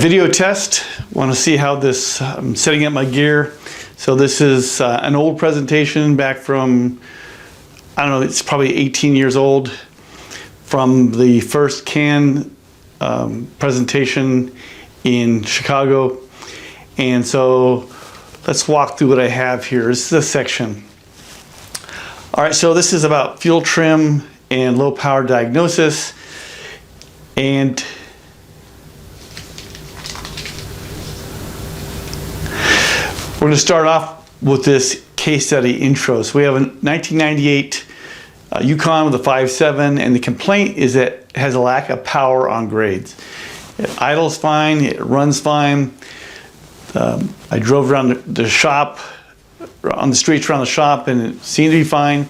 Video test. Want to see how this, I'm setting up my gear. So this is an old presentation back from, I don't know, it's probably 18 years old, from the first CAN presentation in Chicago. And so let's walk through what I have here. This is a section. All right, so this is about fuel trim and low power diagnosis. And we're going to start off with this case study intro. So we have a 1998 Yukon with a 5.7, and the complaint is that it has a lack of power on grades. It idles fine, it runs fine. I drove around the shop, on the streets around the shop, and it seemed to be fine.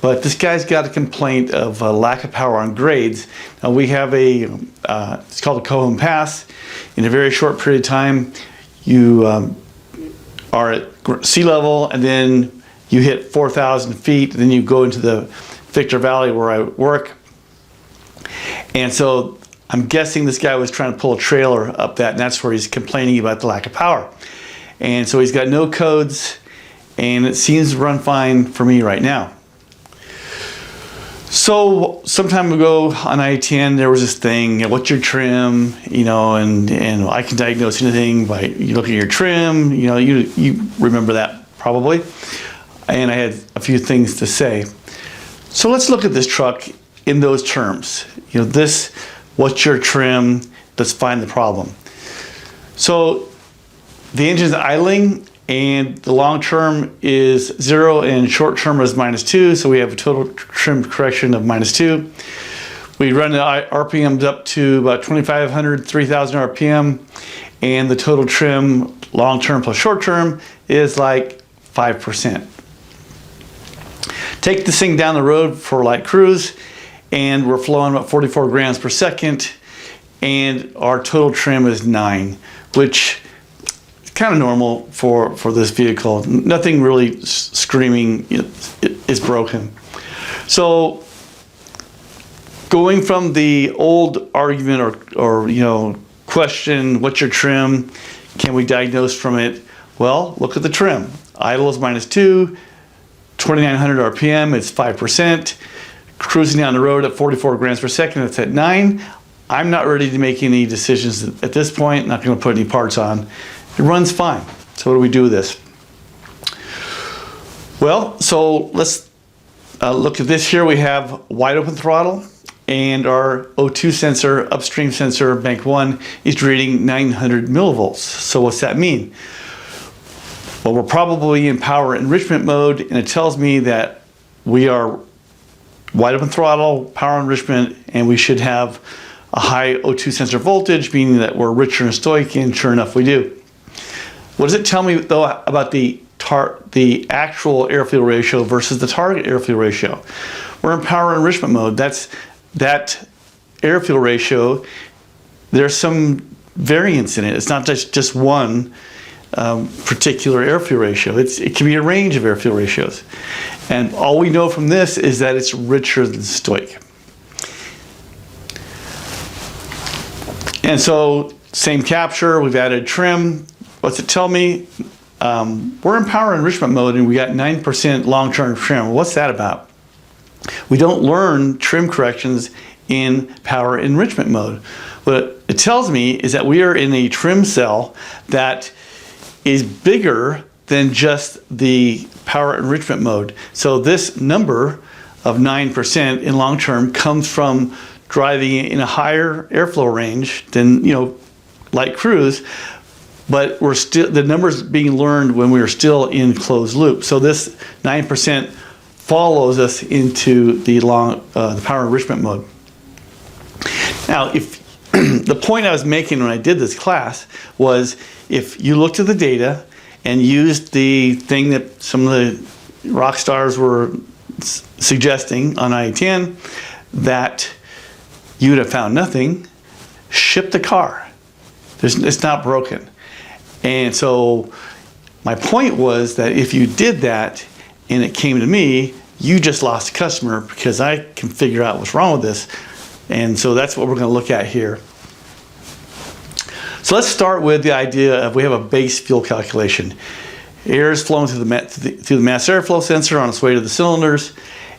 But this guy's got a complaint of a lack of power on grades. Now we have a, it's called a Cohen pass. In a very short period of time, you are at sea level, and then you hit 4,000 feet, and then you go into the Victor Valley where I work. And so I'm guessing this guy was trying to pull a trailer up that, and that's where he's complaining about the lack of power. And so he's got no codes, and it seems to run fine for me right now. So some time ago on I-10, there was this thing, what's your trim, you know, and I can diagnose anything by you look at your trim, you know, you remember that probably. And I had a few things to say. So let's look at this truck in those terms. You know, this, what's your trim, let's find the problem. So the engine's idling, and the long term is 0 and short term is -2, so we have a total trim correction of -2. We run the RPMs up to about 2,500, 3,000 RPM, and the total trim, long term plus short term, is like 5%. Take this thing down the road for light cruise, and we're flowing about 44 grams per second, and our total trim is 9, which kind of normal for this vehicle. Nothing really screaming is broken. So going from the old argument or you know, question, what's your trim? Can we diagnose from it? Well, look at the trim. Idle is -2, 2,900 RPM, it's 5%. Cruising down the road at 44 grams per second, it's at 9. I'm not ready to make any decisions at this point. Not going to put any parts on. It runs fine. So what do we do with this? Well, so let's look at this here. We have wide open throttle, and our O2 sensor, upstream sensor, bank 1, is reading 900 millivolts. So what's that mean? Well, we're probably in power enrichment mode, and it tells me that we are wide open throttle, power enrichment, and we should have a high O2 sensor voltage, meaning that we're richer in stoic, and sure enough we do. What does it tell me though about the actual air-fuel ratio versus the target air-fuel ratio? We're in power enrichment mode. That air-fuel ratio, there's some variance in it. It's not just one particular air-fuel ratio. It can be a range of air-fuel ratios. And all we know from this is that it's richer than stoic. And so same capture, we've added trim. What's it tell me? We're in power enrichment mode, and we got 9% long-term trim. What's that about? We don't learn trim corrections in power enrichment mode. What it tells me is that we are in a trim cell that is bigger than just the power enrichment mode. So this number of 9% in long term comes from driving in a higher airflow range than, you know, light cruise, but we're still, the numbers being learned when we are still in closed loop. So this 9% follows us into the power enrichment mode. Now, if the point I was making when I did this class was, if you looked at the data and used the thing that some of the rock stars were suggesting on I-10, that you would have found nothing, ship the car. It's not broken. And so my point was that if you did that and it came to me, you just lost a customer, because I can figure out what's wrong with this. And so that's what we're going to look at here. So So let's start with the idea of we have a base fuel calculation. Air is flowing through the mass airflow sensor on its way to the cylinders,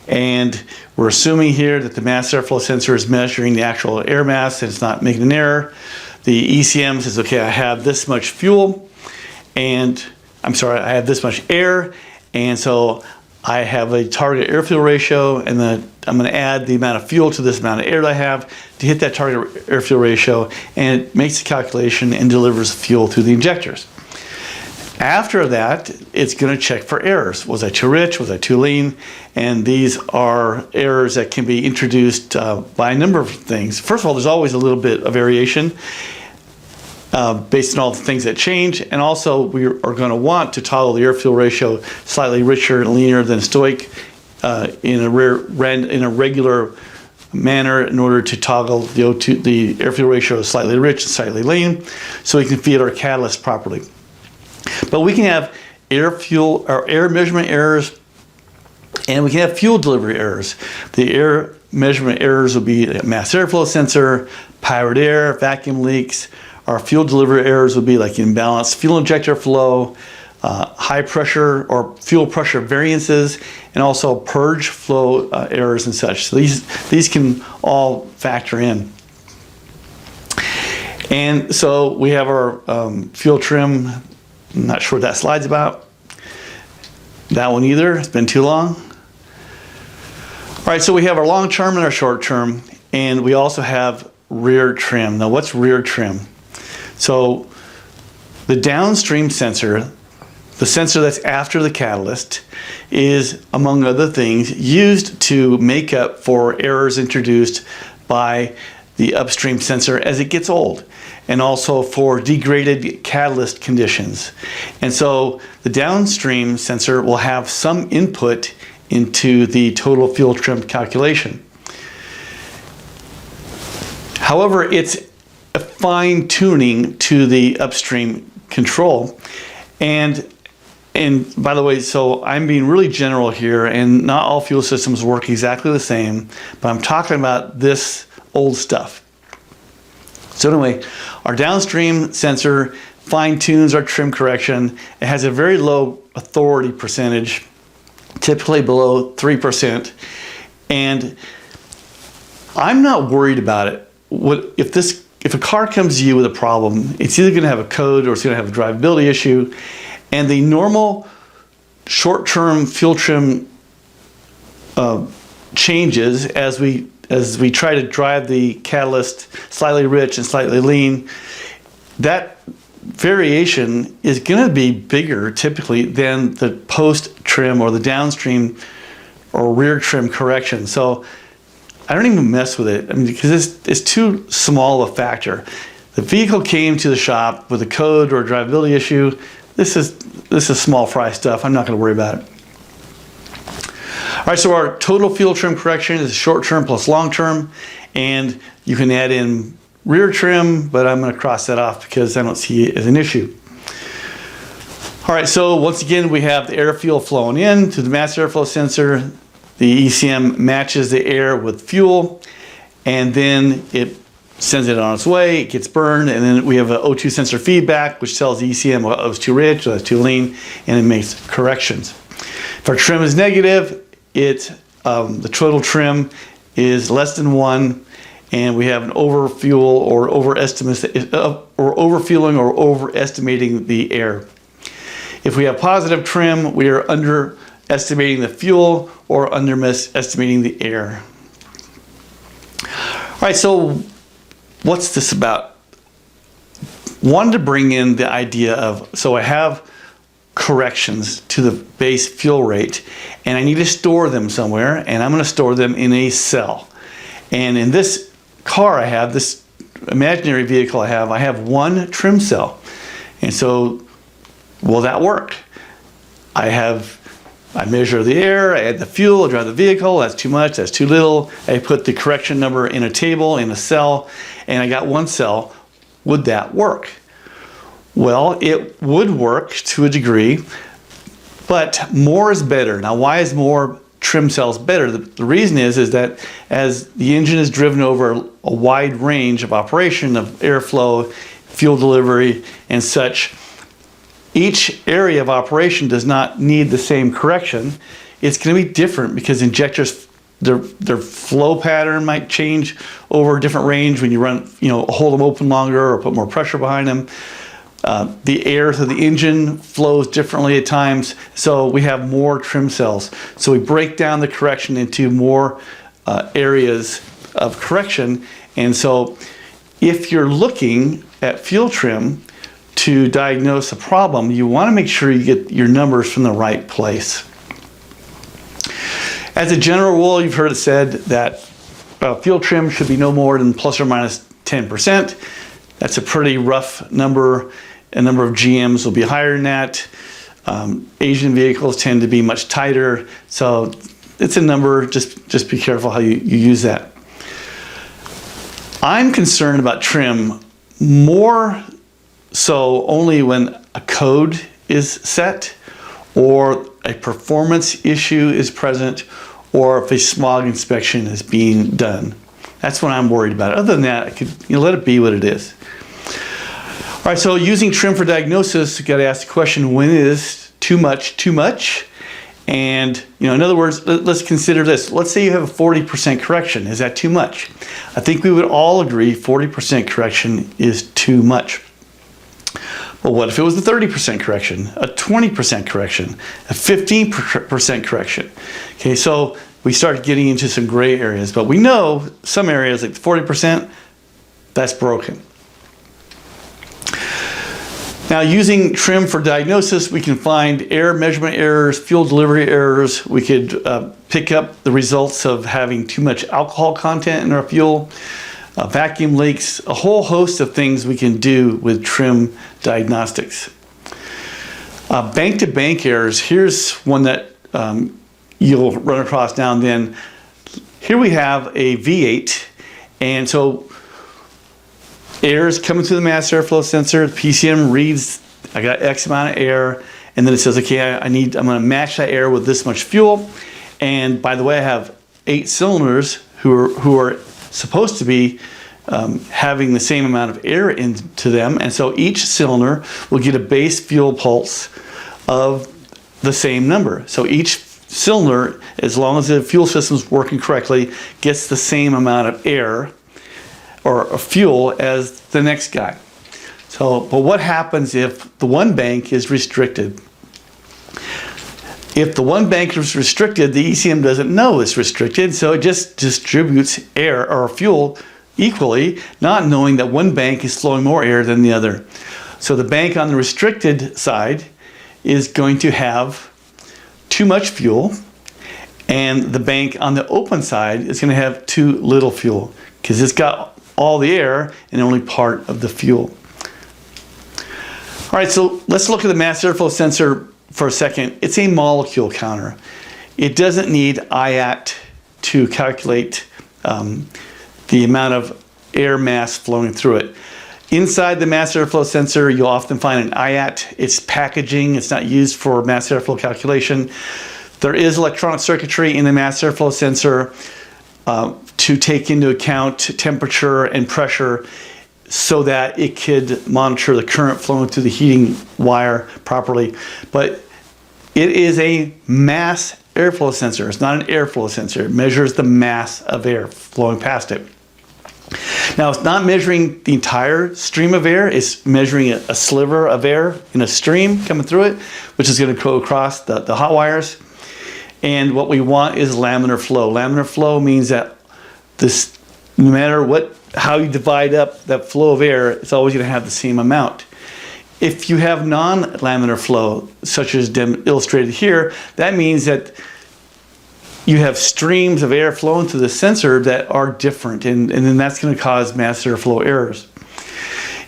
and we're assuming here that the mass airflow sensor is measuring the actual air mass and it's not making an error. The ECM says, okay, I have this much fuel, and I have this much air, and so I have a target air-fuel ratio, and then I'm going to add the amount of fuel to this amount of air that I have to hit that target air-fuel ratio, and it makes the calculation and delivers fuel through the injectors. After that, it's going to check for errors. Was I too rich? Was I too lean? And these are errors that can be introduced by a number of things. First of all, there's always a little bit of variation based on all the things that change. And also, we are going to want to toggle the air-fuel ratio slightly richer and leaner than stoic in a regular manner in order to toggle the air-fuel ratio slightly rich and slightly lean so we can feed our catalyst properly. But we can have air measurement errors, and we can have fuel delivery errors. The air measurement errors will be a mass airflow sensor, pirate air, vacuum leaks. Our fuel delivery errors would be like imbalanced fuel injector flow, high pressure or fuel pressure variances, and also purge flow errors and such. So these can all factor in. And so we have our fuel trim. I'm not sure what that slide's about. That one either. It's been too long. All right, so we have our long term and our short term, and we also have rear trim. Now, what's rear trim? So the downstream sensor, the sensor that's after the catalyst, is, among other things, used to make up for errors introduced by the upstream sensor as it gets old, and also for degraded catalyst conditions. And so the downstream sensor will have some input into the total fuel trim calculation. However, it's a fine tuning to the upstream control. And by the way, so I'm being really general here, and not all fuel systems work exactly the same, but I'm talking about this old stuff. So anyway, our downstream sensor fine tunes our trim correction. It has a very low authority percentage, typically below 3%. And I'm not worried about it. If a car comes to you with a problem, it's either going to have a code or it's going to have a drivability issue. And the normal short-term fuel trim changes as we try to drive the catalyst slightly rich and slightly lean, that variation is going to be bigger typically than the post-trim or the downstream or rear trim correction. So I don't even mess with it, because it's too small a factor. The vehicle came to the shop with a code or a drivability issue. This is small fry stuff. I'm not going to worry about it. All right, so our total fuel trim correction is short term plus long term, and you can add in rear trim, but I'm going to cross that off because I don't see it as an issue. All right, so once again, we have the air fuel flowing in to the mass airflow sensor. The ECM matches the air with fuel, and then it sends it on its way, it gets burned, and then we have an O2 sensor feedback, which tells the ECM, well, it was too rich, or that's too lean, and it makes corrections. If our trim is negative, the total trim is less than 1, and we have an overfuel or overfueling or overestimating the air. If we have positive trim, we are underestimating the fuel or underestimating the air. All right, so what's this about? Wanted to bring in the idea of, so I have corrections to the base fuel rate, and I need to store them somewhere, and I'm going to store them in a cell. And in this car I have, this imaginary vehicle I have one trim cell. And so, will that work? I measure the air, I add the fuel, I drive the vehicle, that's too much, that's too little. I put the correction number in a table, in a cell, and I got one cell. Would that work? Well, it would work to a degree, but more is better. Now, why is more trim cells better? The reason is that as the engine is driven over a wide range of operation of airflow, fuel delivery, and such. Each area of operation does not need the same correction. It's going to be different because injectors, their flow pattern might change over a different range when you run, hold them open longer or put more pressure behind them. The air through the engine flows differently at times, so we have more trim cells. So we break down the correction into more areas of correction. And so if you're looking at fuel trim to diagnose a problem, you want to make sure you get your numbers from the right place. As a general rule, you've heard it said that fuel trim should be no more than plus or minus 10%. That's a pretty rough number. A number of GMs will be higher than that. Asian vehicles tend to be much tighter. So it's a number, just be careful how you use that. I'm concerned about trim more so only when a code is set or a performance issue is present or if a smog inspection is being done. That's what I'm worried about. Other than that, I could let it be what it is. All right, so using trim for diagnosis, you got to ask the question, when is too much too much? And in other words, let's consider this. Let's say you have a 40% correction. Is that too much? I think we would all agree 40% correction is too much. Well, what if it was a 30% correction, a 20% correction, a 15% correction? Okay, so we start getting into some gray areas, but we know some areas like 40%, that's broken. Now, using trim for diagnosis, we can find air measurement errors, fuel delivery errors. We could pick up the results of having too much alcohol content in our fuel, vacuum leaks, a whole host of things we can do with trim diagnostics. Bank-to-bank errors, here's one that you'll run across now and then. Here we have a V8, and so air is coming through the mass airflow sensor. The PCM reads, I got X amount of air, and then it says, okay, I'm going to match that air with this much fuel. And by the way, I have 8 cylinders who are supposed to be having the same amount of air into them, and so each cylinder will get a base fuel pulse of the same number. So each cylinder, as long as the fuel system is working correctly, gets the same amount of air or fuel as the next guy. So, but what happens if the one bank is restricted? If the one bank is restricted, the ECM doesn't know it's restricted, so it just distributes air or fuel equally, not knowing that one bank is flowing more air than the other. So the bank on the restricted side is going to have too much fuel, and the bank on the open side is going to have too little fuel because it's got all the air and only part of the fuel. All right, so let's look at the mass airflow sensor for a second. It's a molecule counter. It doesn't need IAT to calculate the amount of air mass flowing through it. Inside the mass airflow sensor, you'll often find an IAT. It's packaging. It's not used for mass airflow calculation. There is electronic circuitry in the mass airflow sensor to take into account temperature and pressure so that it could monitor the current flowing through the heating wire properly. But it is a mass airflow sensor. It's not an airflow sensor. It measures the mass of air flowing past it. Now, it's not measuring the entire stream of air. It's measuring a sliver of air in a stream coming through it, which is going to go across the hot wires. And what we want is laminar flow. Laminar flow means that this, no matter how you divide up that flow of air, it's always going to have the same amount. If you have non-laminar flow, such as illustrated here, that means that you have streams of air flowing through the sensor that are different, and then that's going to cause mass airflow errors.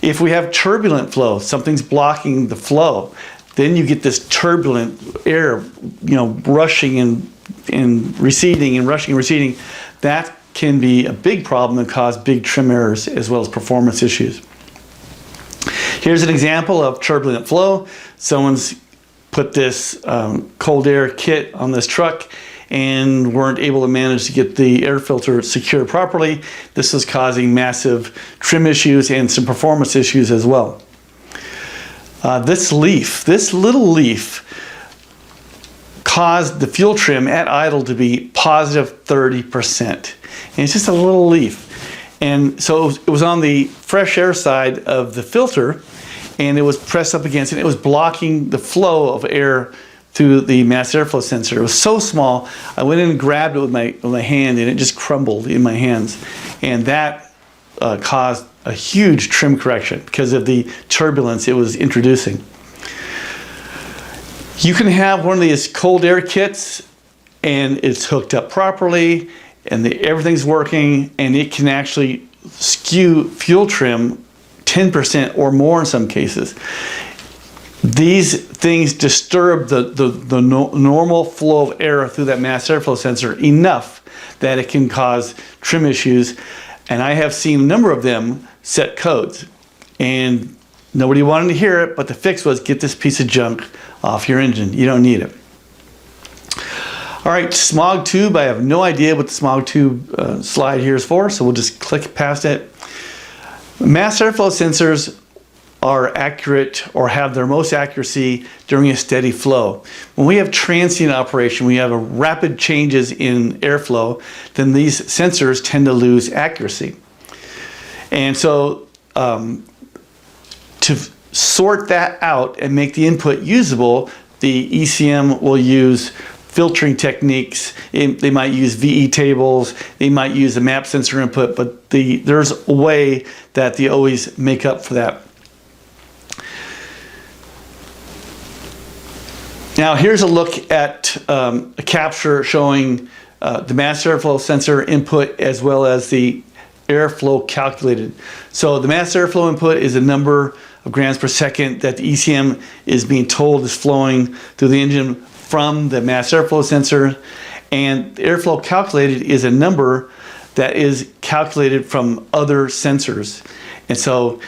If we have turbulent flow, something's blocking the flow, then you get this turbulent air, rushing and receding and rushing and receding. That can be a big problem and cause big trim errors as well as performance issues. Here's an example of turbulent flow. Someone's put this cold air kit on this truck, and weren't able to manage to get the air filter secured properly. This was causing massive trim issues and some performance issues as well. This little leaf, caused the fuel trim at idle to be positive 30%. And it's just a little leaf. And so it was on the fresh air side of the filter, and it was pressed up against it. It was blocking the flow of air through the mass airflow sensor. It was so small, I went in and grabbed it with my hand, and it just crumbled in my hands. And that caused a huge trim correction because of the turbulence it was introducing. You can have one of these cold air kits, and it's hooked up properly, and everything's working, and it can actually skew fuel trim 10% or more in some cases. These things disturb the normal flow of air through that mass airflow sensor enough that it can cause trim issues. And I have seen a number of them set codes. And nobody wanted to hear it, but the fix was get this piece of junk off your engine. You don't need it. All right, smog tube. I have no idea what the smog tube slide here is for, so we'll just click past it. Mass airflow sensors are accurate or have their most accuracy during a steady flow. When we have transient operation, we have a rapid changes in airflow, then these sensors tend to lose accuracy. And so to sort that out and make the input usable, the ECM will use filtering techniques. They might use VE tables, they might use a map sensor input, but there's a way that they always make up for that. Now here's a look at a capture showing the mass airflow sensor input as well as the airflow calculated. So the mass airflow input is a number of grams per second that the ECM is being told is flowing through the engine from the mass airflow sensor, and the airflow calculated is a number that is calculated from other sensors. And so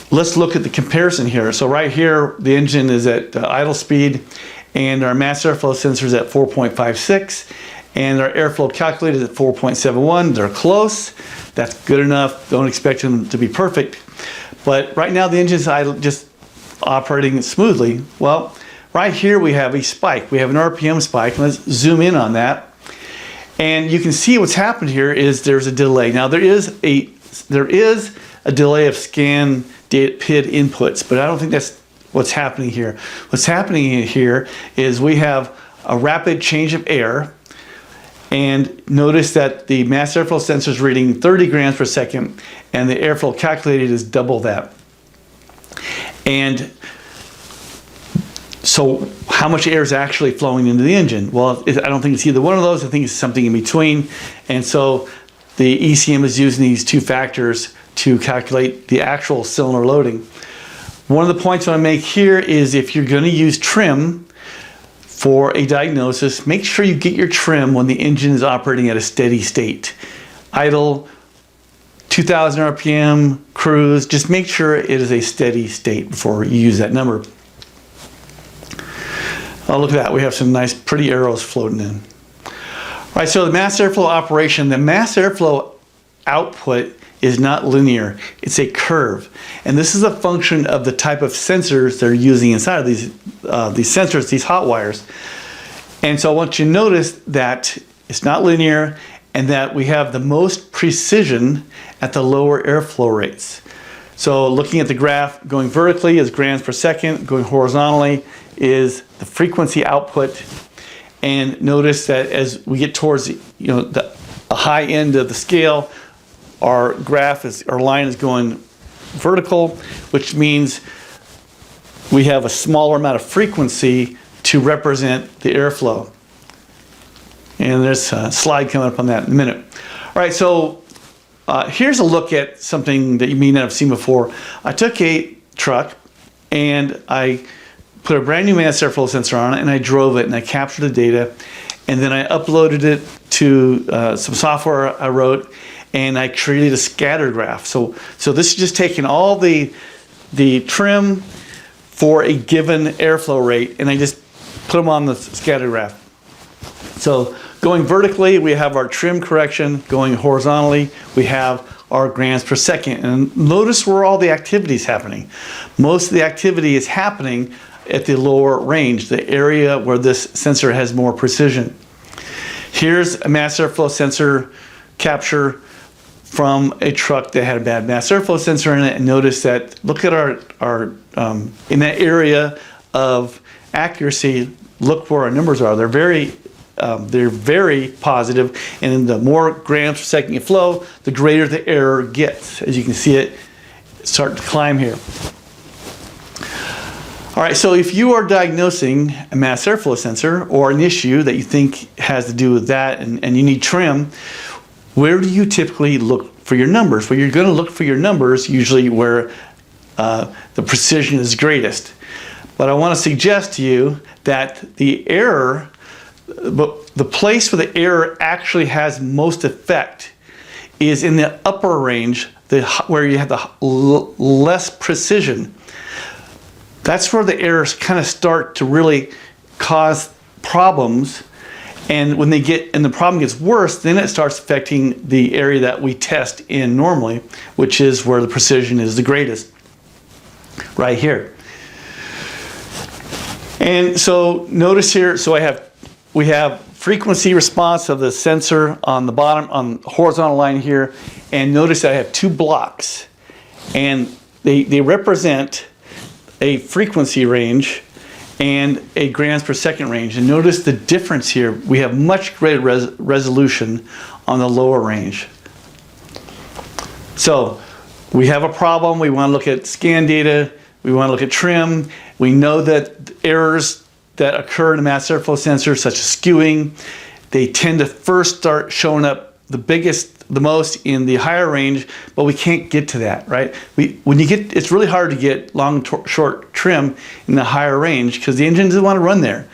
let's look at the comparison here. So right here, the engine is at idle speed, and our mass airflow sensor is at 4.56, and our airflow calculated is at 4.71. They're close. That's good enough. Don't expect them to be perfect. But right now, the engine is idle, just operating smoothly. Well, right here we have a spike. We have an RPM spike. Let's zoom in on that. And you can see what's happened here is there's a delay. Now there is a delay of scan PID inputs, but I don't think that's what's happening here. What's happening here is we have a rapid change of air, and notice that the mass airflow sensor is reading 30 grams per second, and the airflow calculated is double that. And so how much air is actually flowing into the engine? Well, I don't think it's either one of those. I think it's something in between. And so the ECM is using these two factors to calculate the actual cylinder loading. One of the points I want to make here is if you're going to use trim for a diagnosis, make sure you get your trim when the engine is operating at a steady state. Idle, 2,000 RPM, cruise, just make sure it is a steady state before you use that number. Oh, look at that. We have some nice pretty arrows floating in. All right, so the mass airflow operation, the mass airflow output is not linear. It's a curve. And this is a function of the type of sensors they're using inside of these sensors, these hot wires. And so I want you to notice that it's not linear and that we have the most precision at the lower airflow rates. So looking at the graph, going vertically is grams per second, going horizontally is the frequency output. And notice that as we get towards the high end of the scale, our line is going vertical, which means we have a smaller amount of frequency to represent the airflow. And there's a slide coming up on that in a minute. All right, so here's a look at something that you may not have seen before. I took a truck and I put a brand new mass airflow sensor on it, and I drove it and I captured the data, and then I uploaded it to some software I wrote, and I created a scatter graph. So this is just taking all the trim for a given airflow rate, and I just put them on the scatter graph. So going vertically, we have our trim correction. Going horizontally, we have our grams per second. And notice where all the activity is happening. Most of the activity is happening at the lower range, the area where this sensor has more precision. Here's a mass airflow sensor capture from a truck that had a bad mass airflow sensor in it, and notice that, look at our in that area of accuracy, look where our numbers are. They're very positive, and the more grams per second you flow, the greater the error gets. As you can see it start to climb here. All right, so if you are diagnosing a mass airflow sensor or an issue that you think has to do with that and you need trim, where do you typically look for your numbers? Well, you're going to look for your numbers usually where the precision is greatest. But I want to suggest to you that the error, the place where the error actually has most effect is in the upper range, where you have the less precision. That's where the errors kind of start to really cause problems. And when the problem gets worse, then it starts affecting the area that we test in normally, which is where the precision is the greatest, right here. And so notice here, we have frequency response of the sensor on the bottom, on the horizontal line here, and notice I have two blocks, and they represent a frequency range and a grams per second range. And notice the difference here. We have much greater resolution on the lower range. So we have a problem. We want to look at scan data. We want to look at trim. We know that errors that occur in a mass airflow sensor, such as skewing, they tend to first start showing up the most in the higher range, but we can't get to that, right? It's really hard to get short trim in the higher range because the engine doesn't want to run there.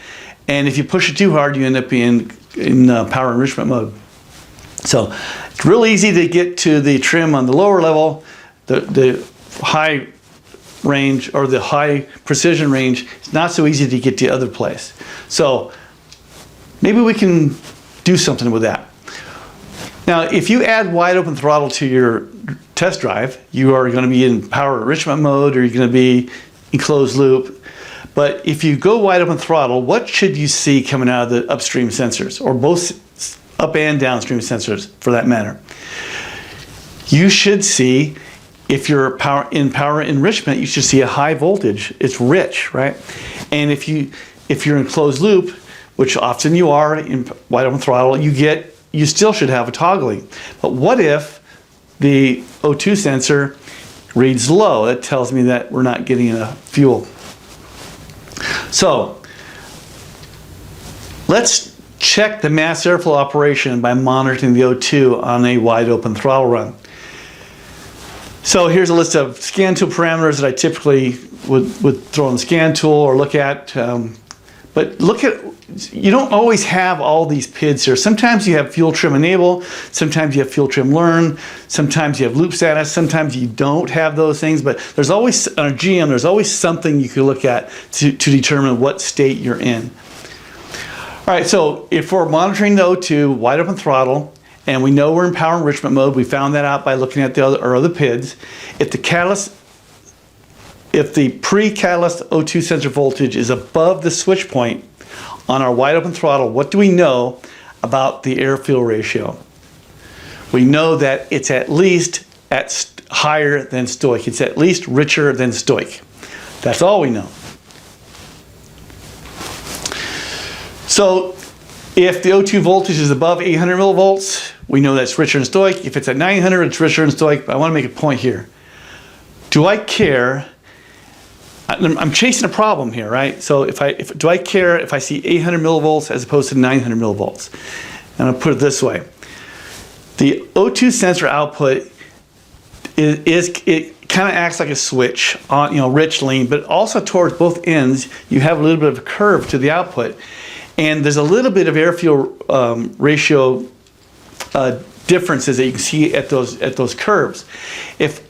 And if you push it too hard, you end up in power enrichment mode. So it's real easy to get to the trim on the lower level. The high range or the high precision range, it's not so easy to get to the other place. So maybe we can do something with that. Now, if you add wide open throttle to your test drive, you are going to be in power enrichment mode, or you're going to be in closed loop. But if you go wide open throttle, what should you see coming out of the upstream sensors, or both up and downstream sensors for that matter? You should see, if you're in power enrichment, you should see a high voltage. It's rich, right? And if you're in closed loop, which often you are in wide open throttle, you still should have a toggling. But what if the O2 sensor reads low? That tells me that we're not getting enough fuel. So let's check the mass airflow operation by monitoring the O2 on a wide open throttle run. So here's a list of scan tool parameters that I typically would throw in the scan tool or look at. But you don't always have all these PIDs here. Sometimes you have fuel trim enable, sometimes you have fuel trim learn, sometimes you have loop status, sometimes you don't have those things, but there's always, on a GM, there's always something you could look at to determine what state you're in. All right, so if we're monitoring the O2 wide open throttle, and we know we're in power enrichment mode, we found that out by looking at our other PIDs. If the pre-catalyst O2 sensor voltage is above the switch point on our wide open throttle, what do we know about the air-fuel ratio? We know that it's at least higher than stoic. It's at least richer than stoic. That's all we know. So if the O2 voltage is above 800 millivolts, we know that's richer than stoic. If it's at 900, it's richer than stoic. But I want to make a point here. Do I care? I'm chasing a problem here, right? So do I care if I see 800 millivolts as opposed to 900 millivolts? And I'll put it this way. The O2 sensor output it kind of acts like a switch on, rich, lean, but also towards both ends, you have a little bit of a curve to the output. And there's a little bit of air-fuel ratio differences that you can see at those curves. If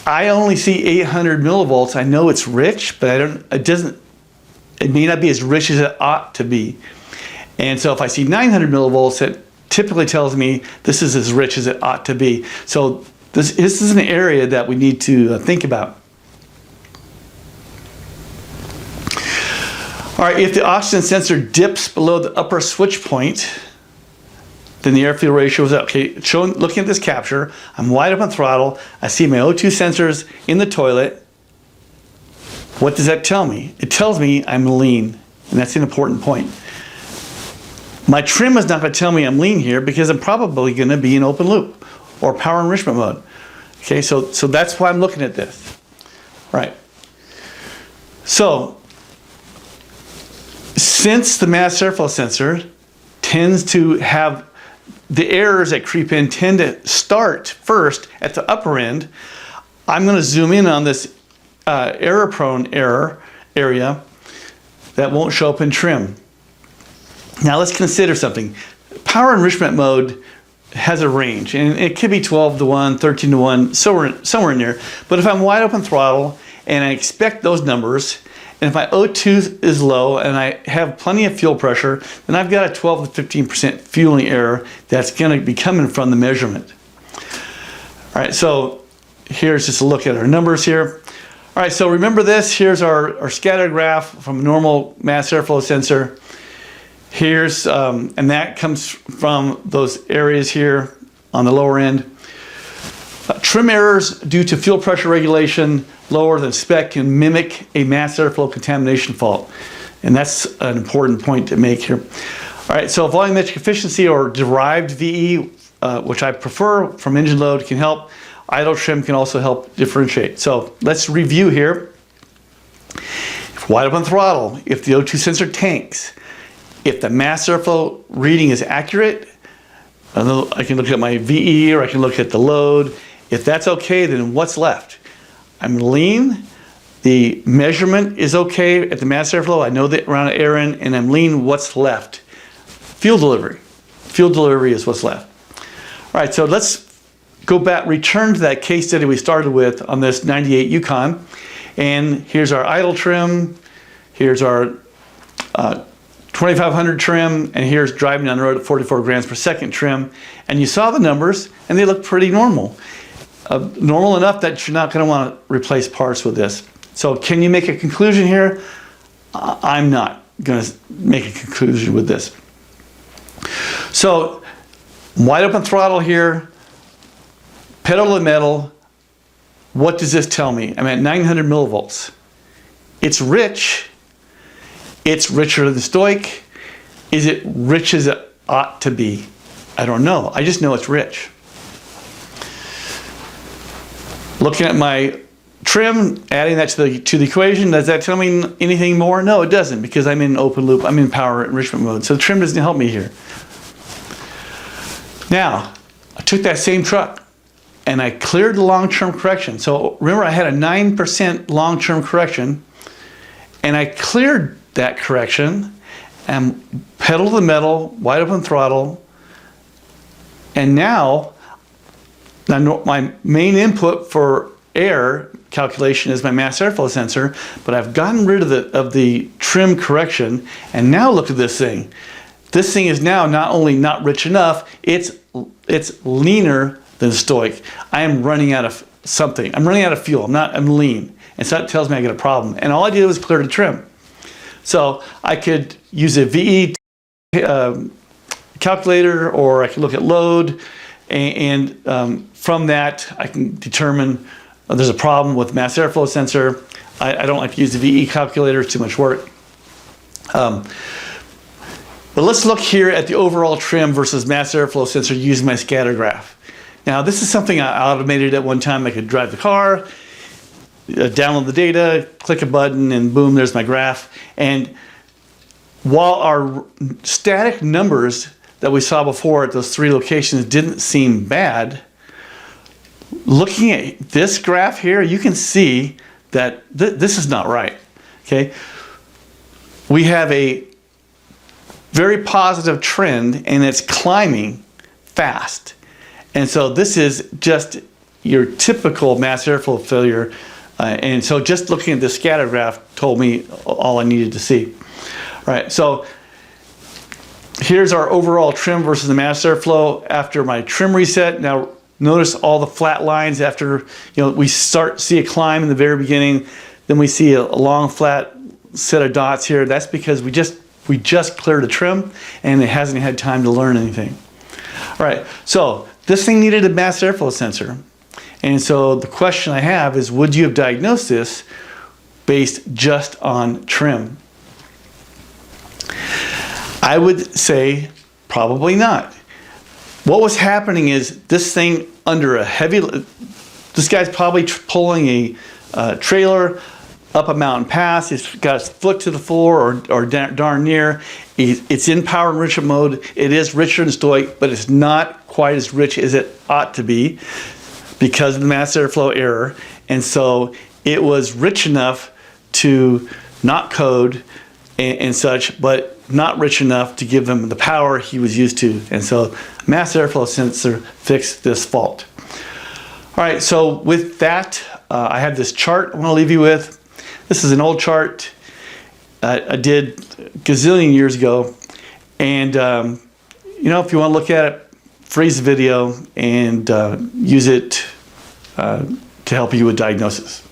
I only see 800 millivolts, I know it's rich, but it may not be as rich as it ought to be. And so if I see 900 millivolts, it typically tells me this is as rich as it ought to be. So this is an area that we need to think about. All right, if the oxygen sensor dips below the upper switch point, then the air-fuel ratio is up. Okay, looking at this capture, I'm wide open throttle. I see my O2 sensors in the toilet. What does that tell me? It tells me I'm lean, and that's an important point. My trim is not going to tell me I'm lean here because I'm probably going to be in open loop or power enrichment mode. Okay, so that's why I'm looking at this. Right. So, since the mass airflow sensor tends to have the errors that creep in tend to start first at the upper end, I'm going to zoom in on this error-prone area that won't show up in trim. Now let's consider something. Power enrichment mode has a range, and it could be 12 to 1, 13 to 1, somewhere in there. But if I'm wide open throttle and I expect those numbers, and if my O2 is low and I have plenty of fuel pressure, then I've got a 12 to 15% fueling error that's going to be coming from the measurement. All right, so here's just a look at our numbers here. All right, so remember this. Here's our scatter graph from a normal mass airflow sensor. Here's, and that comes from those areas here on the lower end. Trim errors due to fuel pressure regulation lower than spec can mimic a mass airflow contamination fault. And that's an important point to make here. All right, so volumetric efficiency or derived VE, which I prefer from engine load, can help. Idle trim can also help differentiate. So let's review here. If wide open throttle, if the O2 sensor tanks, if the mass airflow reading is accurate, I can look at my VE or I can look at the load. If that's okay, then what's left? I'm lean, the measurement is okay at the mass airflow, I know the amount of air in, and I'm lean, what's left? Fuel delivery. Fuel delivery is what's left. All right, so let's go back, return to that case study we started with on this 98 Yukon. And here's our idle trim, here's our 2500 trim, and here's driving down the road at 44 grams per second trim. And you saw the numbers, and they look pretty normal. Normal enough that you're not going to want to replace parts with this. So can you make a conclusion here? I'm not going to make a conclusion with this. So wide open throttle here, pedal to the metal. What does this tell me? I'm at 900 millivolts. It's rich. It's richer than stoic. Is it rich as it ought to be? I don't know. I just know it's rich. Looking at my trim, adding that to the equation, does that tell me anything more? No, it doesn't, because I'm in open loop. I'm in power enrichment mode. So the trim doesn't help me here. Now, I took that same truck and I cleared the long-term correction. So remember, I had a 9% long-term correction, and I cleared that correction and pedal to the metal, wide open throttle, and now my main input for air calculation is my mass airflow sensor, but I've gotten rid of the trim correction, and now look at this thing. This thing is now not only not rich enough, it's leaner than stoic. I am running out of something. I'm running out of fuel. I'm lean. And so that tells me I got a problem. And all I did was clear the trim. So I could use a VE calculator, or I could look at load, and from that I can determine there's a problem with mass airflow sensor. I don't like to use the VE calculator, it's too much work. But let's look here at the overall trim versus mass airflow sensor using my scatter graph. Now this is something I automated at one time. I could drive the car, download the data, click a button, and boom, there's my graph. And while our static numbers that we saw before at those three locations didn't seem bad, looking at this graph here, you can see that this is not right. Okay, we have a very positive trend, and it's climbing fast. And so this is just your typical mass airflow failure. And so just looking at the scatter graph told me all I needed to see. All right, so here's our overall trim versus the mass airflow after my trim reset. Now notice all the flat lines after, we see a climb in the very beginning, then we see a long flat set of dots here. That's because we just cleared a trim and it hasn't had time to learn anything. All right, so this thing needed a mass airflow sensor. And so the question I have is, would you have diagnosed this based just on trim? I would say probably not. What was happening is this thing under a heavy, this guy's probably pulling a trailer up a mountain pass. He's got his foot to the floor or darn near. It's in power enrichment mode. It is richer than stoic, but it's not quite as rich as it ought to be because of the mass airflow error. And so it was rich enough to not code and such, but not rich enough to give him the power he was used to. And so mass airflow sensor fixed this fault. All right, so with that, I have this chart I want to leave you with. This is an old chart I did a gazillion years ago. And, if you want to look at it, freeze the video and use it to help you with diagnosis.